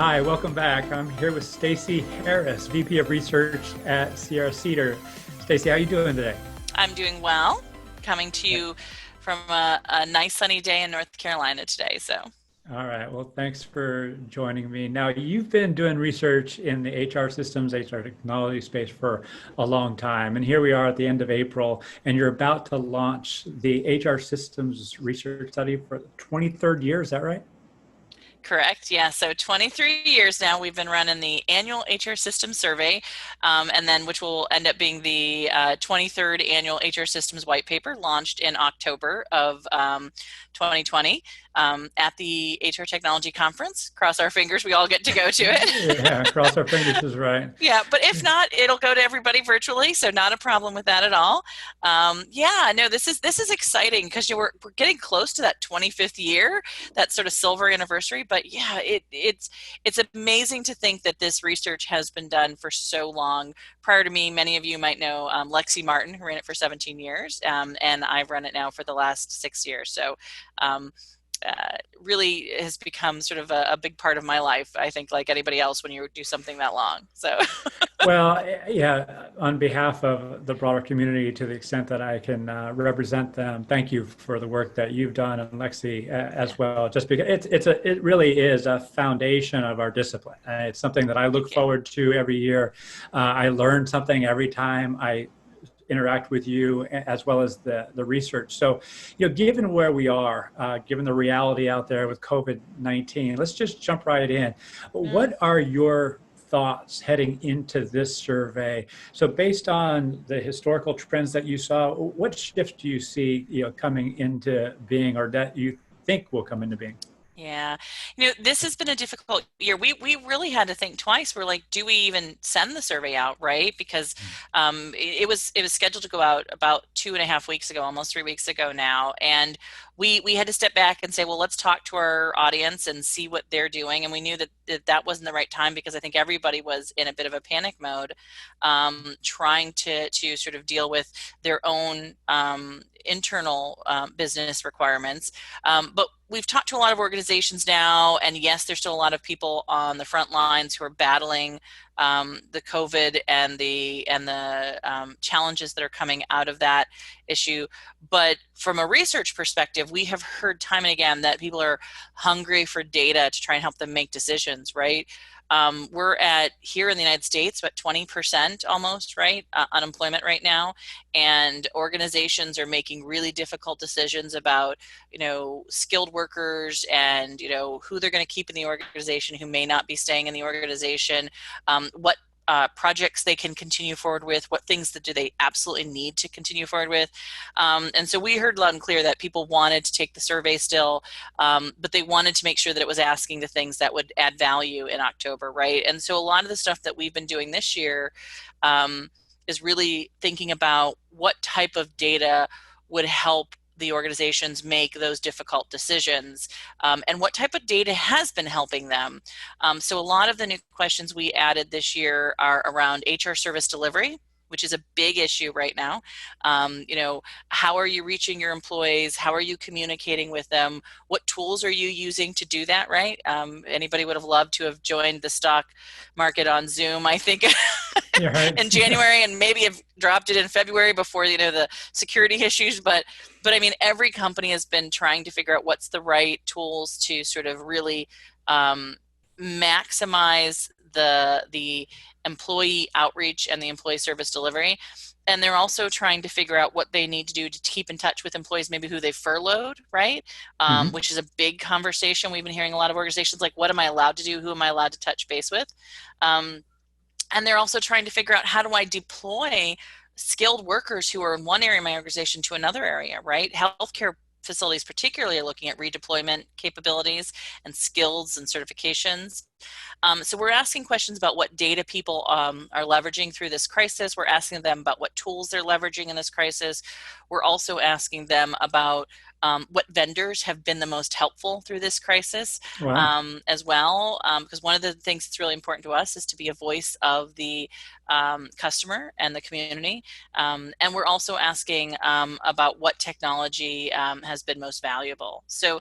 Hi, welcome back. I'm here with Stacey Harris, VP of Research at Cedar. Stacey, how are you doing today? I'm doing well, coming to you from a nice sunny day in North Carolina today. So, All right. Well, thanks for joining me. Now, you've been doing research in the HR systems, HR technology space for a long time. And here we are at the end of April, and you're about to launch the HR systems research study for the 23rd year. Is that right? correct. Yeah. So 23 years now, we've been running the annual HR Systems Survey, and then which will end up being the 23rd annual HR Systems White Paper launched in October of 2020 at the HR Technology Conference. Cross our fingers, we all get to go to it. Yeah, cross our fingers is right. Yeah, but if not, it'll go to everybody virtually, so not a problem with that at all. Yeah, no, this is exciting because we're getting close to that 25th year, that sort of silver anniversary. But yeah, it's amazing to think that this research has been done for so long. Prior to me, many of you might know Lexi Martin, who ran it for 17 years, and I've run it now for the last 6 years. So. Really has become sort of a big part of my life, I think, like anybody else when you do something that long. So, Well, yeah, on behalf of the broader community, to the extent that I can represent them, thank you for the work that you've done, and Lexi yeah, as well. Just because it really is a foundation of our discipline. It's something that I look thank you. forward to every year. I learn something every time I interact with you, as well as the research. So, given where we are, given the reality out there with COVID-19, let's just jump right in. Mm. What are your thoughts heading into this survey? So based on the historical trends that you saw, what shift do you see, coming into being, or that you think will come into being? Yeah. This has been a difficult year. We really had to think twice. We're like, do we even send the survey out, right? Because it was scheduled to go out about 2.5 weeks ago, almost 3 weeks ago now. And we had to step back and say, well, let's talk to our audience and see what they're doing. And we knew that wasn't the right time because I think everybody was in a bit of a panic mode, trying to sort of deal with their own internal business requirements. But we've talked to a lot of organizations now, and yes, there's still a lot of people on the front lines who are battling the COVID and the challenges that are coming out of that issue. But from a research perspective, we have heard time and again that people are hungry for data to try and help them make decisions, right? We're at, here in the United States, about 20% almost, right? Unemployment right now. And organizations are making really difficult decisions about, skilled workers and, who they're going to keep in the organization, who may not be staying in the organization, what projects they can continue forward with, what things that do they absolutely need to continue forward with. And so we heard loud and clear that people wanted to take the survey still, but they wanted to make sure that it was asking the things that would add value in October, right? And so a lot of the stuff that we've been doing this year is really thinking about what type of data would help the organizations make those difficult decisions, and what type of data has been helping them. So a lot of the new questions we added this year are around HR service delivery, which is a big issue right now. How are you reaching your employees? How are you communicating with them? What tools are you using to do that, right? Anybody would have loved to have joined the stock market on Zoom, I think, Yeah, right. in January, and maybe have dropped it in February before, the security issues. But I mean, every company has been trying to figure out what's the right tools to sort of really maximize the employee outreach and the employee service delivery. And they're also trying to figure out what they need to do to keep in touch with employees, maybe who they furloughed, right? Mhm. Which is a big conversation. We've been hearing a lot of organizations like, what am I allowed to do? Who am I allowed to touch base with? And they're also trying to figure out, how do I deploy skilled workers who are in one area of my organization to another area, right? Healthcare facilities particularly are looking at redeployment capabilities and skills and certifications. So we're asking questions about what data people are leveraging through this crisis. We're asking them about what tools they're leveraging in this crisis. We're also asking them about what vendors have been the most helpful through this crisis, Wow. as well, because one of the things that's really important to us is to be a voice of the customer and the community. And we're also asking about what technology has been most valuable. So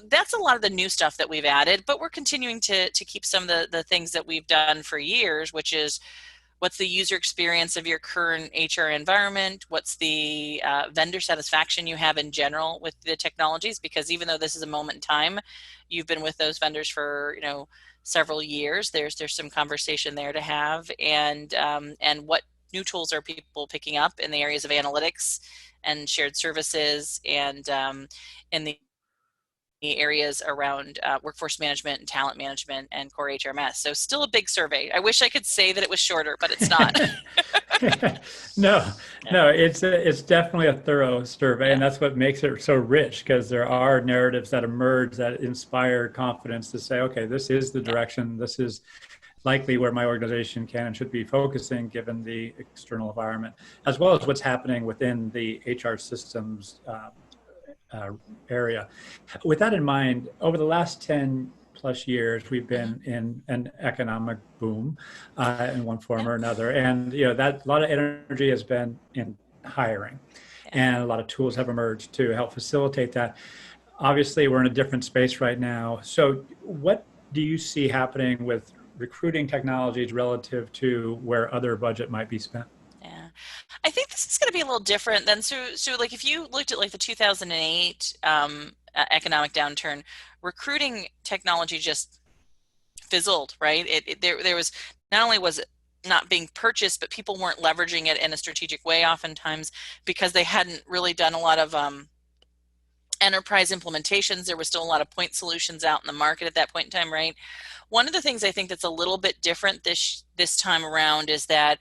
that's a lot of the new stuff that we've added, but we're continuing to keep some of the things that we've done for years, which is what's the user experience of your current HR environment? What's the vendor satisfaction you have in general with the technologies? Because even though this is a moment in time, you've been with those vendors for, several years. There's some conversation there to have, and what new tools are people picking up in the areas of analytics and shared services, and in the areas around workforce management and talent management and core HRMS. So still a big survey. I wish I could say that it was shorter, but it's not. No, it's definitely a thorough survey, and that's what makes it so rich, because there are narratives that emerge that inspire confidence to say, okay, this is the direction, this is likely where my organization can and should be focusing given the external environment, as well as what's happening within the HR systems area. With that in mind, over the last 10 plus years, we've been in an economic boom in one form or another. And, that a lot of energy has been in hiring, and a lot of tools have emerged to help facilitate that. Obviously, we're in a different space right now. So what do you see happening with recruiting technologies relative to where other budget might be spent? Yeah, I think this is going to be a little different than, so like if you looked at like the 2008 economic downturn, recruiting technology just fizzled, right? There was, not only was it not being purchased, but people weren't leveraging it in a strategic way oftentimes because they hadn't really done a lot of enterprise implementations. There was still a lot of point solutions out in the market at that point in time, right? One of the things I think that's a little bit different this time around is that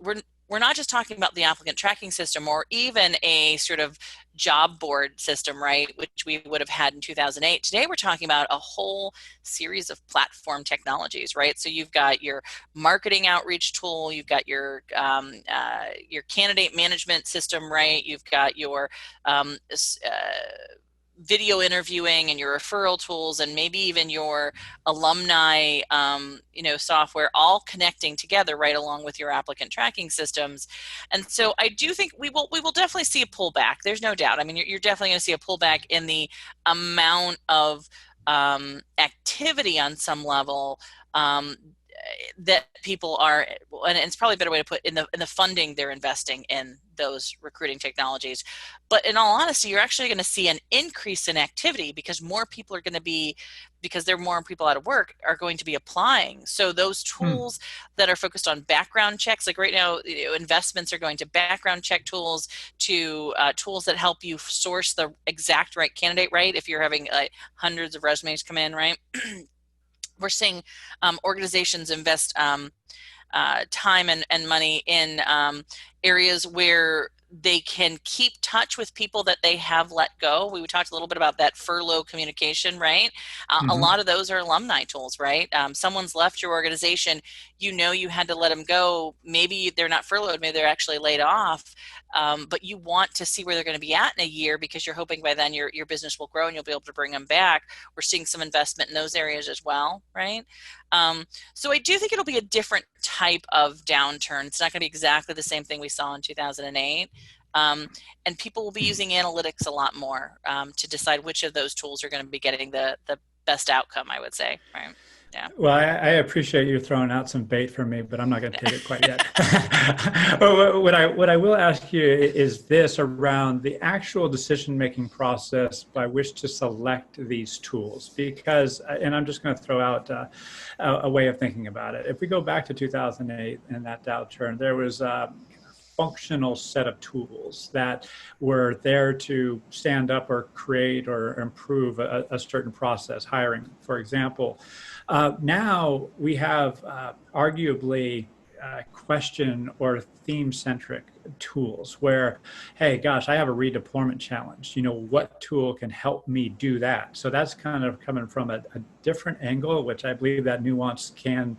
we're not just talking about the applicant tracking system or even a sort of job board system, right, which we would have had in 2008. Today, we're talking about a whole series of platform technologies, right? So you've got your marketing outreach tool, you've got your candidate management system, right? You've got your video interviewing and your referral tools, and maybe even your alumni software, all connecting together right along with your applicant tracking systems. And so I do think we will definitely see a pullback. There's no doubt. I mean, you're definitely going to see a pullback in the amount of activity on some level that people are, and it's probably a better way to put in the funding they're investing in those recruiting technologies. But in all honesty, you're actually going to see an increase in activity because more people are going to be, because there are more people out of work, are going to be applying. So those tools that are focused on background checks, like right now, investments are going to background check tools, to tools that help you source the exact right candidate, right? If you're having hundreds of resumes come in, right? We're seeing organizations invest time and money in areas where they can keep touch with people that they have let go. We talked a little bit about that furlough communication, right? A lot of those are alumni tools, right? Someone's left your organization, you had to let them go. Maybe they're not furloughed, maybe they're actually laid off, but you want to see where they're going to be at in a year because you're hoping by then your business will grow and you'll be able to bring them back. We're seeing some investment in those areas as well, right? So I do think it'll be a different type of downturn. It's not going to be exactly the same thing we saw in 2008. And people will be using analytics a lot more to decide which of those tools are going to be getting the best outcome, I would say, right? Yeah. Well, I appreciate you throwing out some bait for me, but I'm not going to take it quite yet. What I will ask you is this around the actual decision-making process by which to select these tools, because, and I'm just going to throw out a way of thinking about it. If we go back to 2008 and that downturn, there was functional set of tools that were there to stand up or create or improve a certain process, hiring, for example. Now we have arguably question or theme-centric tools where, hey, gosh, I have a redeployment challenge. What tool can help me do that? So that's kind of coming from a different angle, which I believe that nuance can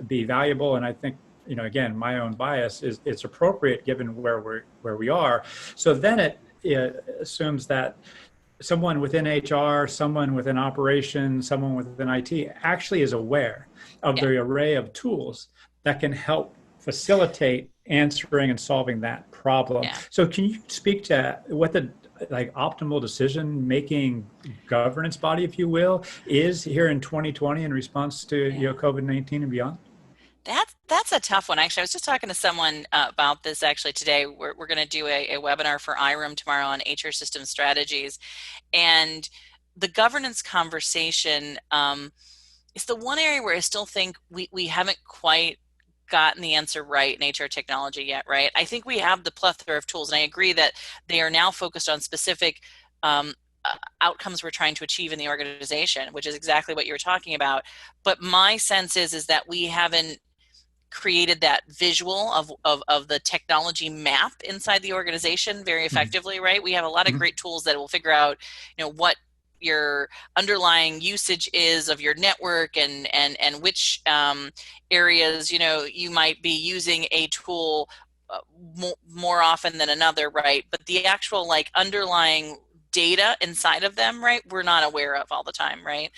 be valuable. And I think, again, my own bias is it's appropriate given where we are. So then it assumes that someone within HR, someone within operations, someone within IT actually is aware of the array of tools that can help facilitate answering and solving that problem. Yeah. So can you speak to what the like optimal decision making governance body, if you will, is here in 2020 in response to Yeah. COVID-19 and beyond? That's a tough one. Actually, I was just talking to someone about this actually today. We're going to do a webinar for iRoom tomorrow on HR system strategies. And the governance conversation is the one area where I still think we haven't quite gotten the answer right in HR technology yet, right? I think we have the plethora of tools, and I agree that they are now focused on specific um, outcomes we're trying to achieve in the organization, which is exactly what you were talking about. But my sense is that we haven't created that visual of the technology map inside the organization very effectively, right? We have a lot of Mm-hmm. great tools that will figure out, what your underlying usage is of your network and which areas, you might be using a tool more often than another, right? But the actual like underlying data inside of them, right, we're not aware of all the time, right?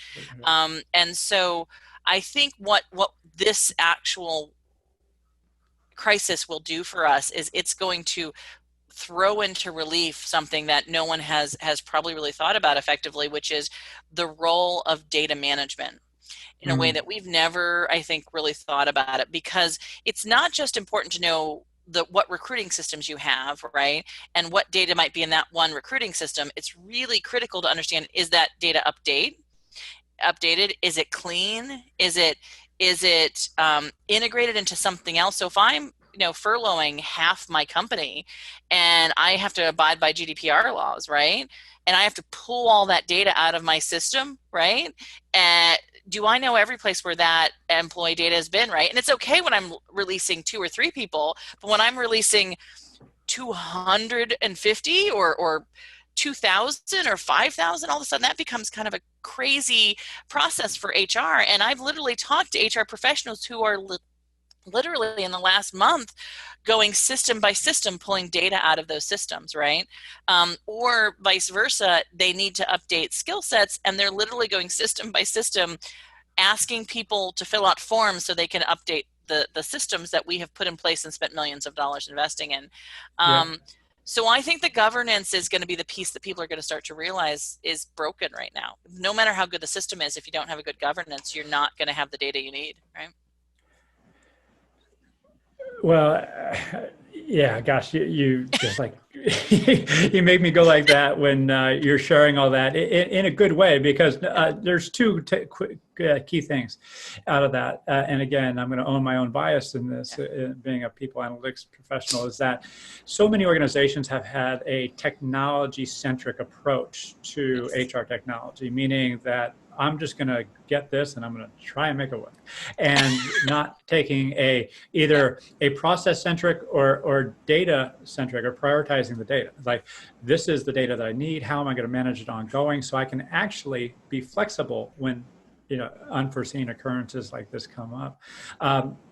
And so I think what this actual crisis will do for us is it's going to throw into relief something that no one has probably really thought about effectively, which is the role of data management in a way Mm-hmm. that we've never, I think, really thought about it, because it's not just important to know what recruiting systems you have, right? And what data might be in that one recruiting system. It's really critical to understand, is that data updated? Is it clean? Is it integrated into something else? So if I'm furloughing half my company and I have to abide by GDPR laws, right? And I have to pull all that data out of my system, right? And do I know every place where that employee data has been, right? And it's okay when I'm releasing 2 or 3 people, but when I'm releasing 250 or 2,000 or 5,000, all of a sudden that becomes kind of a crazy process for HR. And I've literally talked to HR professionals who are literally in the last month going system by system, pulling data out of those systems, right? Or vice versa, they need to update skill sets and they're literally going system by system, asking people to fill out forms so they can update the systems that we have put in place and spent millions of dollars investing in. Yeah. So I think the governance is going to be the piece that people are going to start to realize is broken right now. No matter how good the system is, if you don't have a good governance, you're not going to have the data you need, right? Well, yeah, gosh, you just like you make me go like that when you're sharing all that in a good way, because there's two quick, key things out of that. And again, I'm going to own my own bias in this, being a people analytics professional, is that so many organizations have had a technology-centric approach to Yes. HR technology, meaning that I'm just going to get this and I'm going to try and make it work, and not taking Yeah. either a process centric or data centric, or prioritizing the data. Like, this is the data that I need. How am I going to manage it ongoing so I can actually be flexible when unforeseen occurrences like this come up?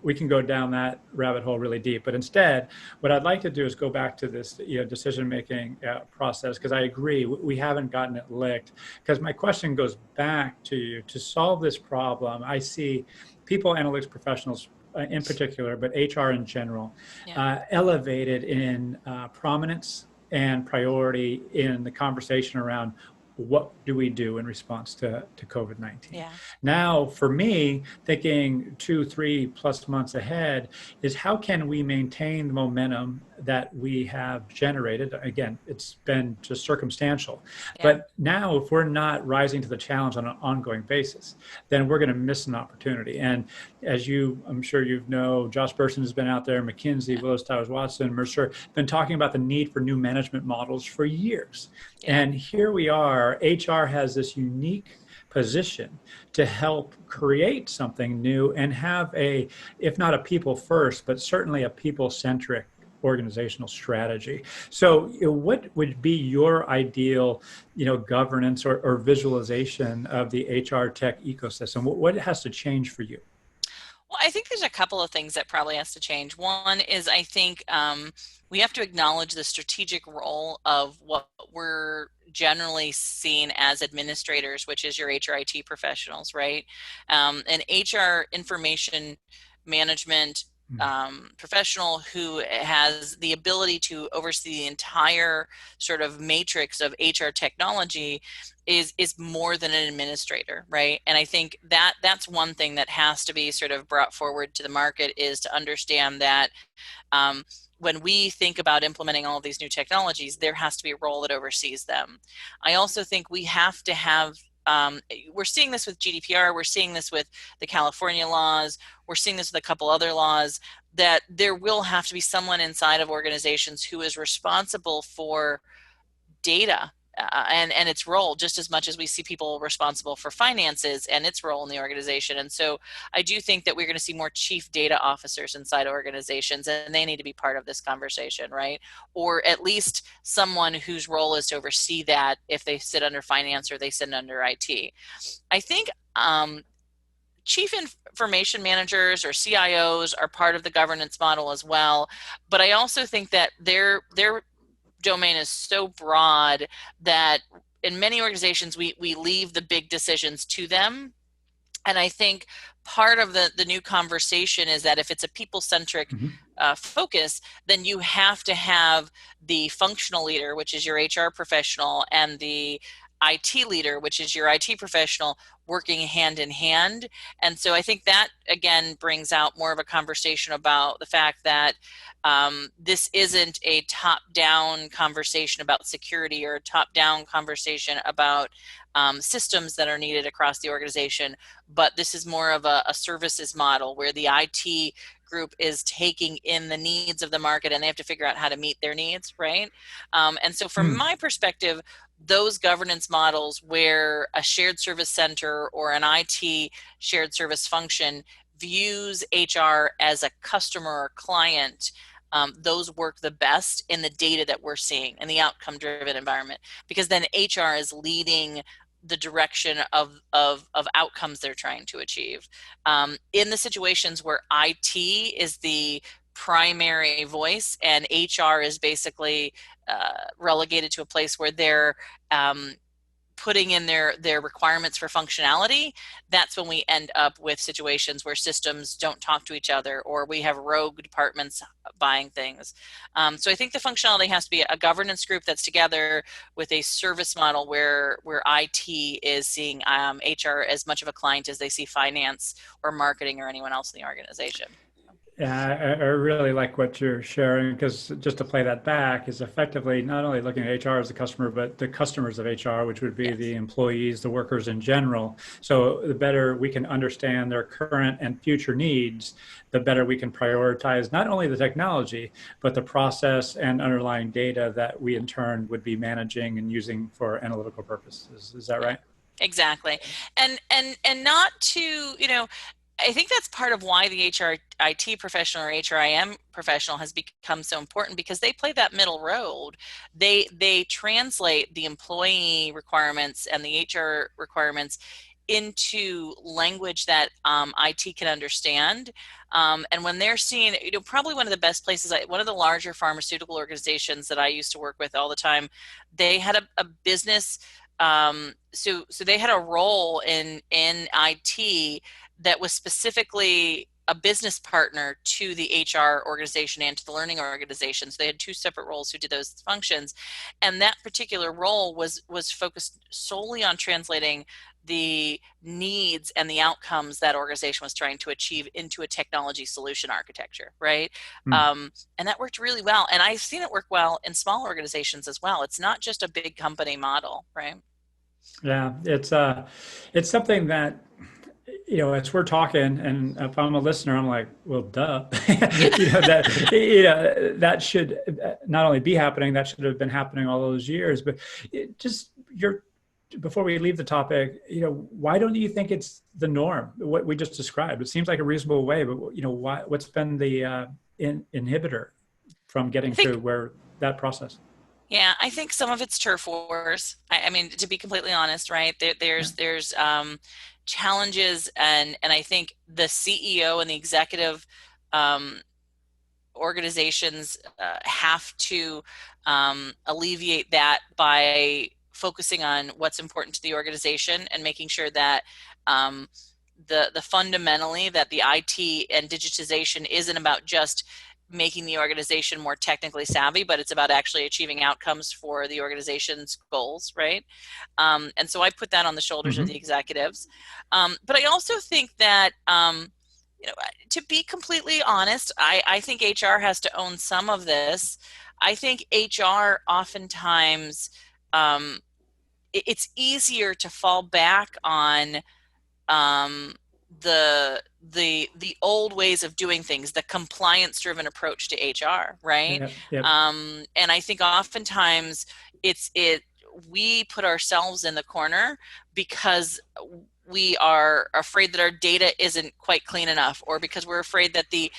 We can go down that rabbit hole really deep, but instead, what I'd like to do is go back to this decision making process, because I agree we haven't gotten it licked. Because my question goes back to you: to solve this problem, I see people analytics professionals in particular, but HR in general, Yeah. elevated in prominence and priority in the conversation around what do we do in response to COVID-19. Yeah. Now, for me, thinking 2, 3+ months ahead is, how can we maintain the momentum that we have generated? Again, it's been just circumstantial. Yeah. But now, if we're not rising to the challenge on an ongoing basis, then we're going to miss an opportunity. And as I'm sure you know, Josh Bersin has been out there, McKinsey, Yeah. Willis Towers Watson, Mercer, been talking about the need for new management models for years. Yeah. And here we are, HR has this unique position to help create something new and have if not a people first, but certainly a people centric organizational strategy. So, what would be your ideal, governance or visualization of the HR tech ecosystem? What has to change for you? Well, I think there's a couple of things that probably has to change. One is, I think we have to acknowledge the strategic role of what we're generally seen as administrators, which is your HRIT professionals, right? And HR information management professional who has the ability to oversee the entire sort of matrix of HR technology is more than an administrator, right? And I think that that's one thing that has to be sort of brought forward to the market, is to understand that um, when we think about implementing all of these new technologies, there has to be a role that oversees them. I also think we have to have we're seeing this with GDPR, we're seeing this with the California laws, we're seeing this with a couple other laws, that there will have to be someone inside of organizations who is responsible for data and its role, just as much as we see people responsible for finances and its role in the organization. And so I do think that we're going to see more chief data officers inside organizations, and they need to be part of this conversation, right? Or at least someone whose role is to oversee that if they sit under finance or they sit under IT. I think chief information managers or CIOs are part of the governance model as well, but I also think that their domain is so broad that in many organizations we leave the big decisions to them. And I think part of the new conversation is that if it's a people-centric focus, then you have to have the functional leader, which is your HR professional, and the IT leader, which is your IT professional, working hand in hand. And so I think that, again, brings out more of a conversation about the fact that this isn't a top-down conversation about security or a top-down conversation about systems that are needed across the organization, but this is more of a services model where the IT group is taking in the needs of the market and they have to figure out how to meet their needs, right? And so from my perspective, those governance models where a shared service center or an IT shared service function views HR as a customer or client, those work the best in the data that we're seeing in the outcome driven environment, because then HR is leading the direction of outcomes they're trying to achieve. In the situations where IT is the primary voice and HR is basically relegated to a place where they're putting in their requirements for functionality, that's when we end up with situations where systems don't talk to each other, or we have rogue departments buying things. So I think the functionality has to be a governance group that's together with a service model where IT is seeing HR as much of a client as they see finance or marketing or anyone else in the organization. Yeah, I really like what you're sharing, because just to play that back is effectively not only looking at HR as a customer, but the customers of HR, which would be the Yes. employees, the workers in general. So the better we can understand their current and future needs, the better we can prioritize not only the technology, but the process and underlying data that we in turn would be managing and using for analytical purposes. Is that Yeah, right? exactly. And not to, I think that's part of why the HRIT professional or HRIM professional has become so important, because they play that middle road. They translate the employee requirements and the HR requirements into language that IT can understand. And when they're seeing, probably one of the best places, one of the larger pharmaceutical organizations that I used to work with all the time, they had a business. So they had a role in IT that was specifically a business partner to the HR organization and to the learning organization. So they had two separate roles who did those functions. And that particular role was focused solely on translating the needs and the outcomes that organization was trying to achieve into a technology solution architecture, right? Hmm. And that worked really well. And I've seen it work well in small organizations as well. It's not just a big company model, right? Yeah, it's something that, as we're talking, and if I'm a listener, I'm like, well, duh. Yeah. That should not only be happening, that should have been happening all those years. But just before we leave the topic, why don't you think it's the norm? What we just described, it seems like a reasonable way, but what's been the inhibitor from I getting think to where that process? Yeah, I think some of it's turf wars. I mean, to be completely honest, right? Yeah. There's challenges, and I think the CEO and the executive um, organizations have to alleviate that by focusing on what's important to the organization and making sure that um, the fundamentally that the IT and digitization isn't about just making the organization more technically savvy, but it's about actually achieving outcomes for the organization's goals, right? And so I put that on the shoulders of the Hmm. executives. But I also think that, to be completely honest, I think HR has to own some of this. I think HR oftentimes, um, it's easier to fall back on um, the old ways of doing things, the compliance driven approach to HR, right? Yep. Yep. And I think oftentimes it we put ourselves in the corner because we are afraid that our data isn't quite clean enough, or because we're afraid that the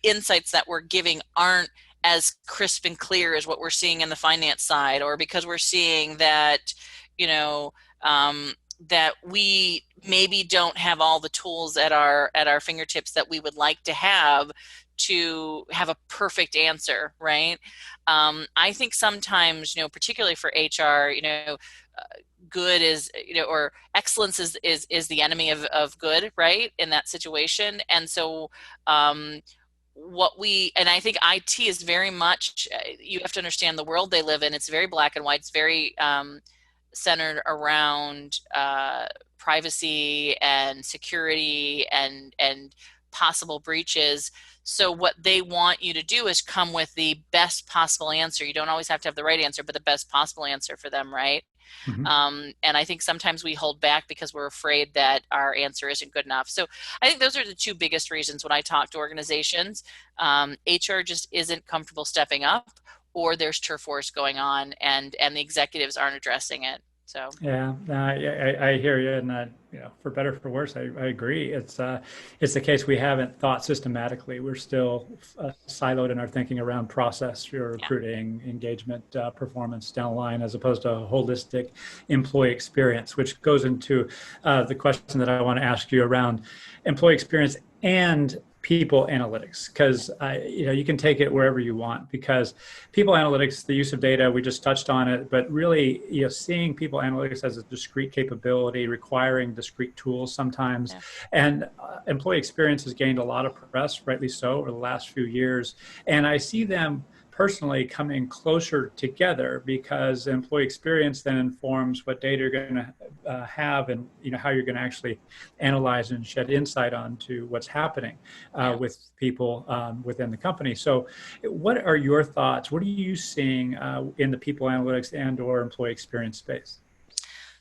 insights that we're giving aren't as crisp and clear as what we're seeing in the finance side, or because we're seeing that, you know, that we maybe don't have all the tools at our fingertips that we would like to have a perfect answer, right? I think sometimes, particularly for HR, good is, or excellence is the enemy of good, right? In that situation. And so, and I think IT is very much, you have to understand the world they live in. It's very black and white. It's very, centered around privacy and security and possible breaches. So what they want you to do is come with the best possible answer. You don't always have to have the right answer, but the best possible answer for them, right? Hmm. And I think sometimes we hold back because we're afraid that our answer isn't good enough. So I think those are the two biggest reasons when I talk to organizations. HR just isn't comfortable stepping up, or there's turf wars going on, and the executives aren't addressing it. So Yeah, I hear you, and for better or for worse, I agree. It's the case we haven't thought systematically. We're still siloed in our thinking around process, your yeah. recruiting, engagement, performance down the line, as opposed to a holistic employee experience, which goes into the question that I want to ask you around employee experience and people analytics, because you can take it wherever you want, because people analytics, the use of data, we just touched on it, but really, seeing people analytics as a discrete capability requiring discrete tools sometimes. Yeah. And employee experience has gained a lot of press, rightly so, over the last few years. And I see them personally coming closer together, because employee experience then informs what data you're going to have, and how you're going to actually analyze and shed insight onto what's happening Yeah. with people within the company. So what are your thoughts? What are you seeing in the people analytics and or employee experience space?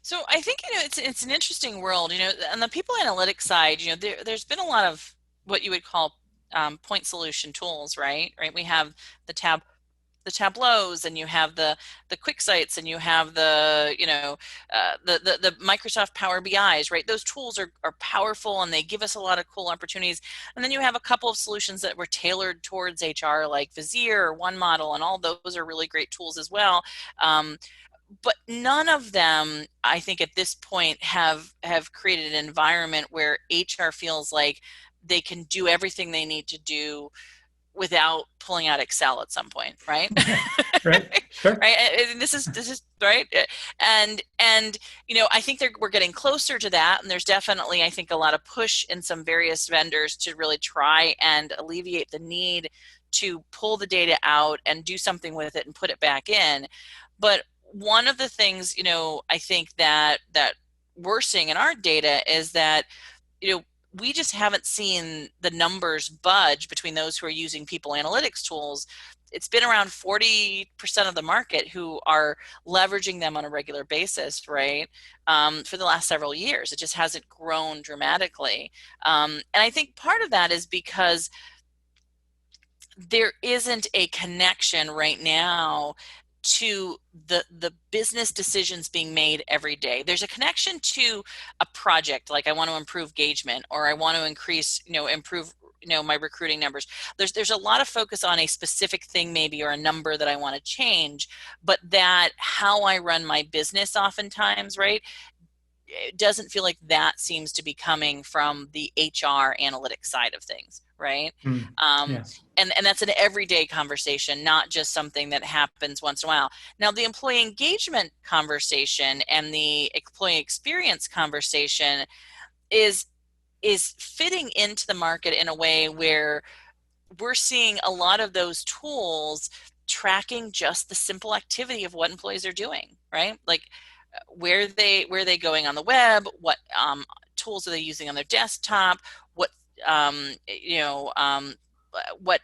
So I think, it's an interesting world. On the people analytics side, there's been a lot of what you would call point solution tools, right? Right. We have the tableaus, and you have the quick sites, and you have the Microsoft Power BIs, right? Those tools are powerful, and they give us a lot of cool opportunities. And then you have a couple of solutions that were tailored towards HR, like Vizier or One Model, and all those are really great tools as well. But none of them, I think, at this point have created an environment where HR feels like they can do everything they need to do without pulling out Excel at some point, right? Right. Sure. Right. And this is right. And I think we're getting closer to that, and there's definitely, I think, a lot of push in some various vendors to really try and alleviate the need to pull the data out and do something with it and put it back in. But one of the things, I think that we're seeing in our data is that, we just haven't seen the numbers budge between those who are using people analytics tools. It's been around 40% of the market who are leveraging them on a regular basis, right? For the last several years. It just hasn't grown dramatically. And I think part of that is because there isn't a connection right now to the business decisions being made every day. There's a connection to a project, like I want to improve engagement, or I want to improve my recruiting numbers. There's a lot of focus on a specific thing, maybe, or a number that I want to change, but that how I run my business oftentimes, right, it doesn't feel like that seems to be coming from the HR analytics side of things, right? Mm. Um, Yes. and that's an everyday conversation, not just something that happens once in a while. Now, the employee engagement conversation and the employee experience conversation is is fitting into the market in a way where we're seeing a lot of those tools tracking just the simple activity of what employees are doing, right? Like where are they going on the web? What tools are they using on their desktop? What you know what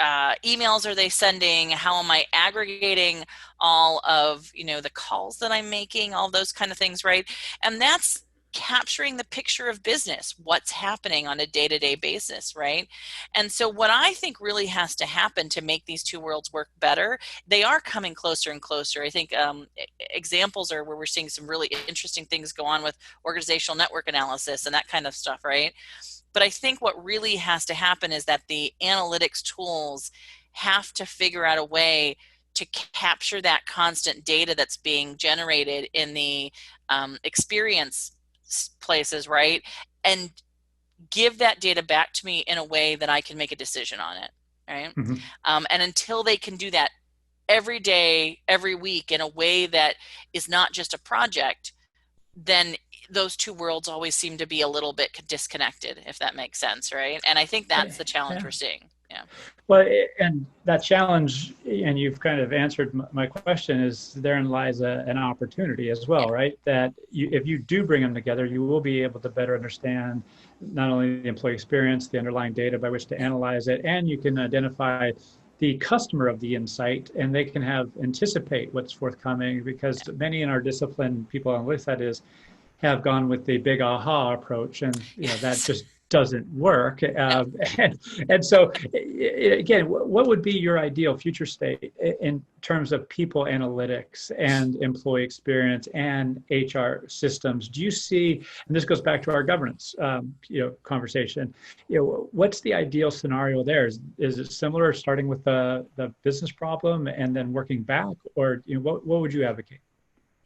emails are they sending? How am I aggregating all of the calls that I'm making? All those kind of things, right? And that's capturing the picture of business, what's happening on a day-to-day basis, right? And so what I think really has to happen to make these two worlds work better, they are coming closer and closer. I think examples are where we're seeing some really interesting things go on with organizational network analysis and that kind of stuff, right? But I think what really has to happen is that the analytics tools have to figure out a way to capture that constant data that's being generated in the experience places, right? And give that data back to me in a way that I can make a decision on it, right? Mhm. And until they can do that every day, every week in a way that is not just a project, then those two worlds always seem to be a little bit disconnected, if that makes sense, right? And I think that's the challenge Yeah. we're seeing. Yeah. Well, and that challenge, and you've kind of answered my question, is therein lies an opportunity as Yeah. well, right? That if you do bring them together, you will be able to better understand not only the employee experience, the underlying data by which to Yeah. analyze it, and you can identify the customer of the insight, and they can have anticipate what's forthcoming. Because many in our discipline, people on the side is have gone with the big aha approach, and that Yes. just doesn't work. No. And so, again, what would be your ideal future state in terms of people analytics and employee experience and HR systems? Do you see, and this goes back to our governance, conversation, what's the ideal scenario there? Is it similar, starting with the business problem and then working back, or what would you advocate?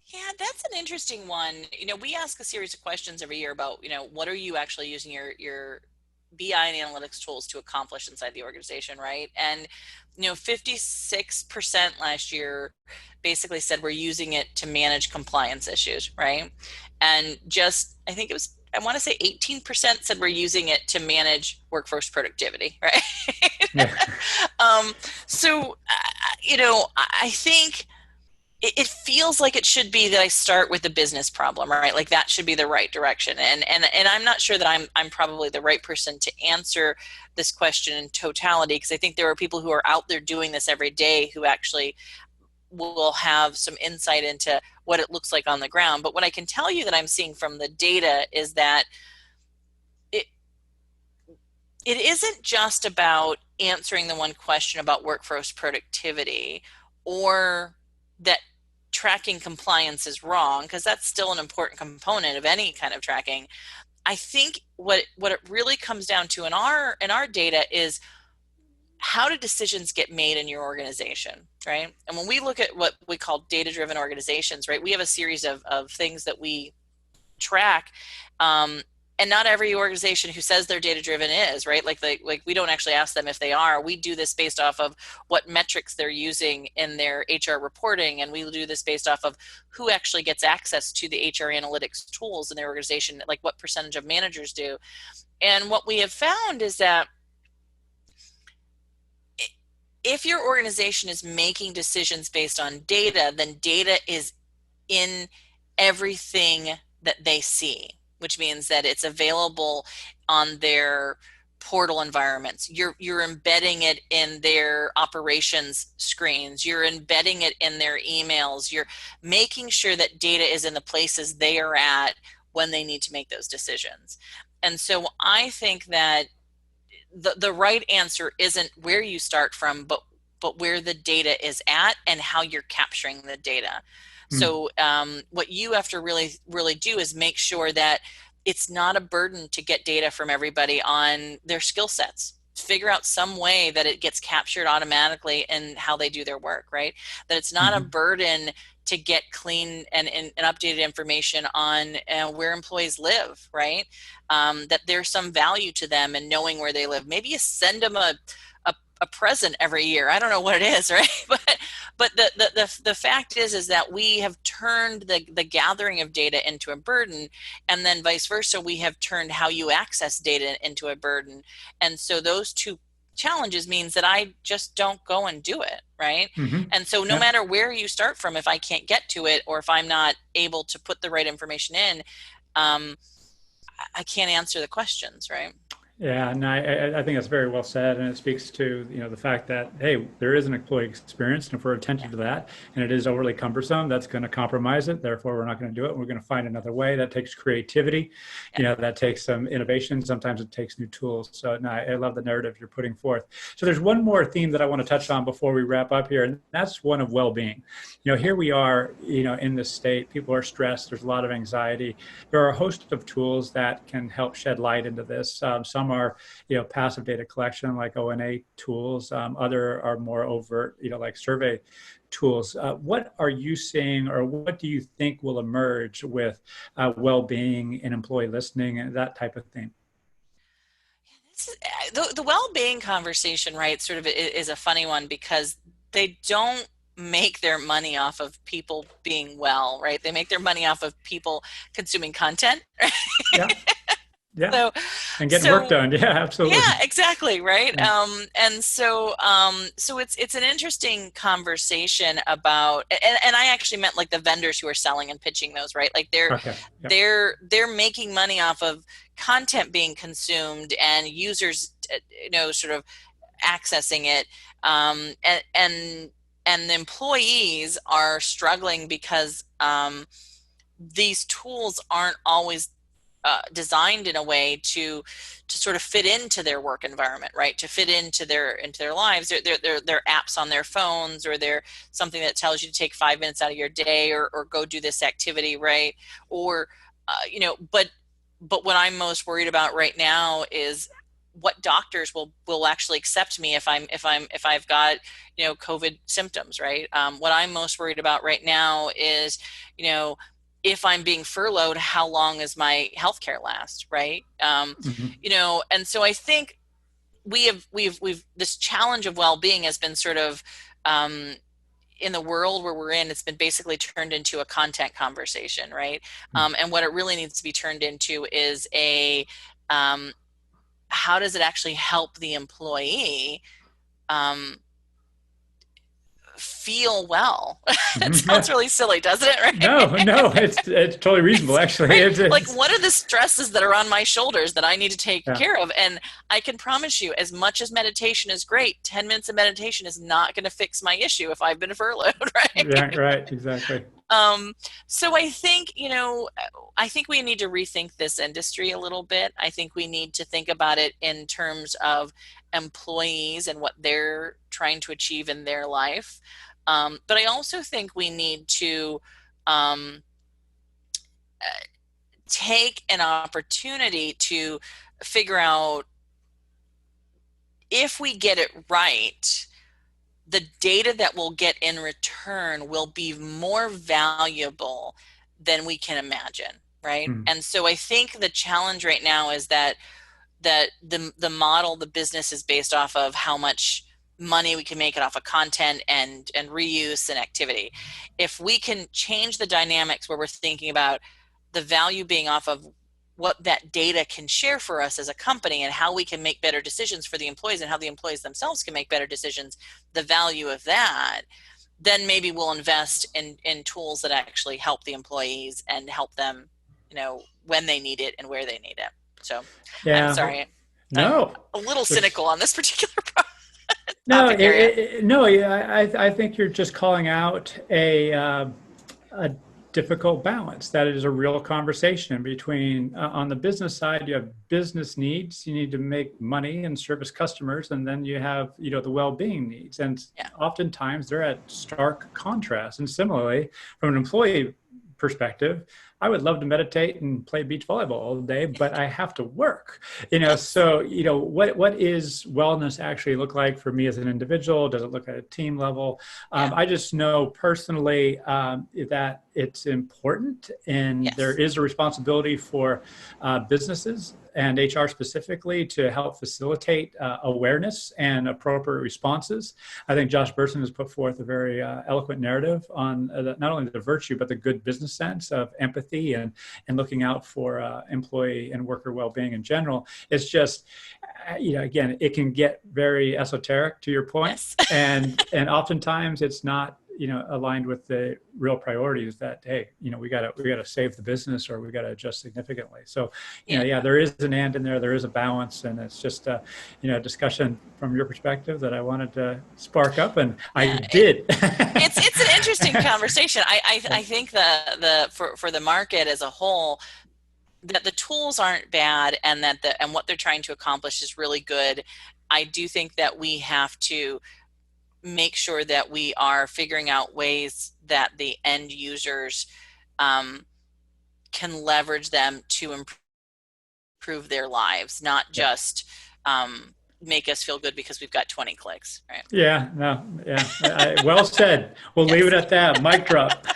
Yeah, that's an interesting one. We ask a series of questions every year about, what are you actually using your BI and analytics tools to accomplish inside the organization, right? And 56% last year basically said we're using it to manage compliance issues, right? And just I think it was I want to say 18% said we're using it to manage workforce productivity, right? Yeah. um, so I think it feels like it should be that I start with the business problem, right? Like that should be the right direction. And I'm not sure that I'm probably the right person to answer this question in totality, because I think there are people who are out there doing this every day who actually will have some insight into what it looks like on the ground. But what I can tell you that I'm seeing from the data is that it it isn't just about answering the one question about workforce productivity, or that tracking compliance is wrong, because that's still an important component of any kind of tracking. I think what it really comes down to in our data is, how do decisions get made in your organization, right? And when we look at what we call data-driven organizations, right, we have a series of things that we track. And not every organization who says they're data driven is, right. Like we don't actually ask them if they are. We do this based off of what metrics they're using in their HR reporting, and we do this based off of who actually gets access to the HR analytics tools in their organization, like what percentage of managers do. And what we have found is that if your organization is making decisions based on data, then data is in everything that they see, which means that it's available on their portal environments. You're embedding it in their operations screens. You're embedding it in their emails. You're making sure that data is in the places they are at when they need to make those decisions. And so I think that the right answer isn't where you start from, but where the data is at and how you're capturing the data. Mm. So what you have to really do is make sure that it's not a burden to get data from everybody on their skill sets. Figure out some way that it gets captured automatically in how they do their work, right? That it's not a Mhm. burden to get clean and updated information on where employees live, right? That there's some value to them in knowing where they live. Maybe you send them a present every year. I don't know what it is, right? but the fact is that we have turned the gathering of data into a burden, and then vice versa, we have turned how you access data into a burden. And so those two challenges means that I just don't go and do it, right? Mm-hmm. And so no matter where you start from, if I can't get to it, or if I'm not able to put the right information in, I can't answer the questions, right? Yeah, and I think that's very well said, and it speaks to, the fact that, hey, there is an employee experience, and if we're attentive to that, and it is overly cumbersome, that's going to compromise it. Therefore, we're not going to do it. We're going to find another way. That takes creativity, that takes some innovation. Sometimes it takes new tools. So no, I love the narrative you're putting forth. So there's one more theme that I want to touch on before we wrap up here, and that's one of well-being. Here we are, in this state, people are stressed. There's a lot of anxiety. There are a host of tools that can help shed light into this. Some are, passive data collection like ONA tools. Other are more overt, like survey tools. What are you seeing, or what do you think will emerge with well-being and employee listening and that type of thing? The well-being conversation, right, sort of is a funny one, because they don't make their money off of people being well, right? They make their money off of people consuming content, right? Yeah. Yeah. So, and getting work done. Yeah, absolutely. Yeah, exactly. Right. Yeah. And so, so it's an interesting conversation about, and I actually meant like the vendors who are selling and pitching those, right? Like Okay. Yep. they're making money off of content being consumed and users, sort of accessing it. And the employees are struggling because, these tools aren't always designed in a way to sort of fit into their work environment, right? To fit into their lives. They're apps on their phones, or they're something that tells you to take 5 minutes out of your day, or go do this activity, right? Or but what I'm most worried about right now is what doctors will actually accept me if I've got COVID symptoms, right? What I'm most worried about right now is if I'm being furloughed, how long is my healthcare last, right? Mm-hmm. And so I think we've this challenge of well-being has been sort of, in the world where we're in, it's been basically turned into a content conversation, right? And what it really needs to be turned into is how does it actually help the employee feel well? It sounds really silly, doesn't it? Right? No, it's totally reasonable, actually. Right? It's like, what are the stresses that are on my shoulders that I need to take Yeah. care of? And I can promise you, as much as meditation is great, 10 minutes of meditation is not going to fix my issue if I've been furloughed, right? Yeah, right, exactly. So I think, I think we need to rethink this industry a little bit. I think we need to think about it in terms of employees and what they're trying to achieve in their life. But I also think we need to take an opportunity to figure out, if we get it right, the data that we'll get in return will be more valuable than we can imagine, right? And so I think the challenge right now is that the model, the business is based off of how much money we can make it off of content and reuse and activity. If we can change the dynamics where we're thinking about the value being off of what that data can share for us as a company, and how we can make better decisions for the employees, and how the employees themselves can make better decisions, the value of that, then maybe we'll invest in tools that actually help the employees and help them, when they need it and where they need it. So Yeah. I'm sorry. No. I'm a little cynical on this particular No, topic area. I think you're just calling out a difficult balance. That is a real conversation between, on the business side, you have business needs. You need to make money and service customers, and then you have, the well-being needs. And oftentimes they're at stark contrast. And similarly, from an employee perspective, I would love to meditate and play beach volleyball all day, but I have to work, so, what is wellness actually look like for me as an individual? Does it look at a team level? I just know personally that it's important, and Yes. there is a responsibility for businesses and HR specifically to help facilitate awareness and appropriate responses. I think Josh Burson has put forth a very eloquent narrative on not only the virtue, but the good business sense of empathy and looking out for employee and worker well-being in general. It's just, again, it can get very esoteric, to your point. Yes. and oftentimes it's not aligned with the real priorities that, hey, we gotta save the business, or we gotta adjust significantly. So there is an and in there is a balance, and it's just a discussion from your perspective that I wanted to spark up, and I did. It's an interesting conversation. I think for the market as a whole, that the tools aren't bad, and that and what they're trying to accomplish is really good. I do think that we have to make sure that we are figuring out ways that the end users can leverage them to improve their lives, not just make us feel good because we've got 20 clicks, right? Well said. We'll leave it at that. Mic drop.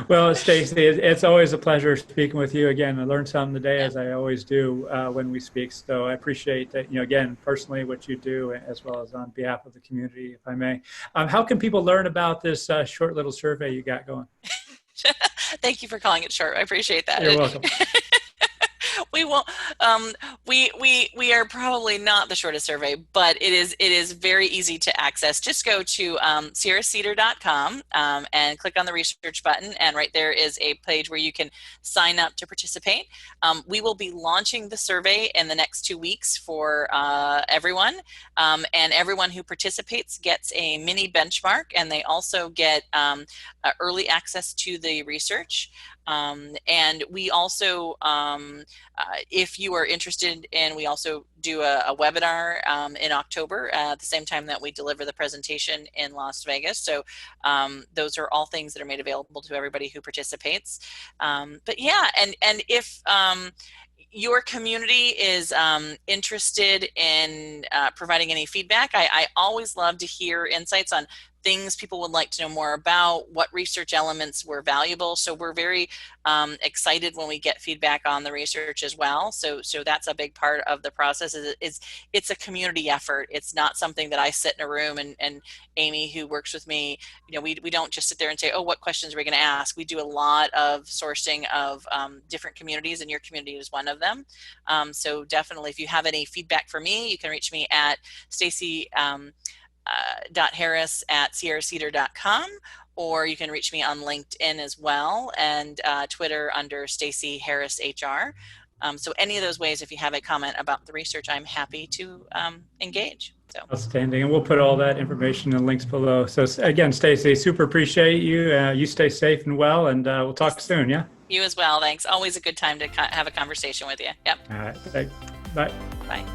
Well, Stacey, it's always a pleasure speaking with you again. I learned something today, as I always do when we speak. So I appreciate that, again, personally, what you do, as well as on behalf of the community, if I may. How can people learn about this short little survey you got going? Thank you for calling it short. I appreciate that. You're welcome. We won't. We are probably not the shortest survey, but it is very easy to access. Just go to sierracedar.com and click on the research button, and right there is a page where you can sign up to participate. We will be launching the survey in the next 2 weeks for everyone, and everyone who participates gets a mini benchmark, and they also get early access to the research. And we also, if you are interested in, we also do a webinar in October at the same time that we deliver the presentation in Las Vegas. So those are all things that are made available to everybody who participates. But yeah, and if your community is interested in providing any feedback, I always love to hear insights on things people would like to know more about, what research elements were valuable. So we're very excited when we get feedback on the research as well. So that's a big part of the process. It's a community effort. It's not something that I sit in a room and Amy, who works with me, we don't just sit there and say, oh, what questions are we going to ask? We do a lot of sourcing of different communities, and your community is one of them. So definitely, if you have any feedback for me, you can reach me at Stacey .harris@sierracedar.com, or you can reach me on LinkedIn as well, and Twitter under Stacey Harris HR. So any of those ways, if you have a comment about the research, I'm happy to engage. So. Outstanding. And we'll put all that information and links below. So again, Stacey, super appreciate you. You stay safe and well, and we'll talk soon. Yeah. You as well. Thanks. Always a good time to have a conversation with you. Yep. All right. Thanks. Bye. Bye.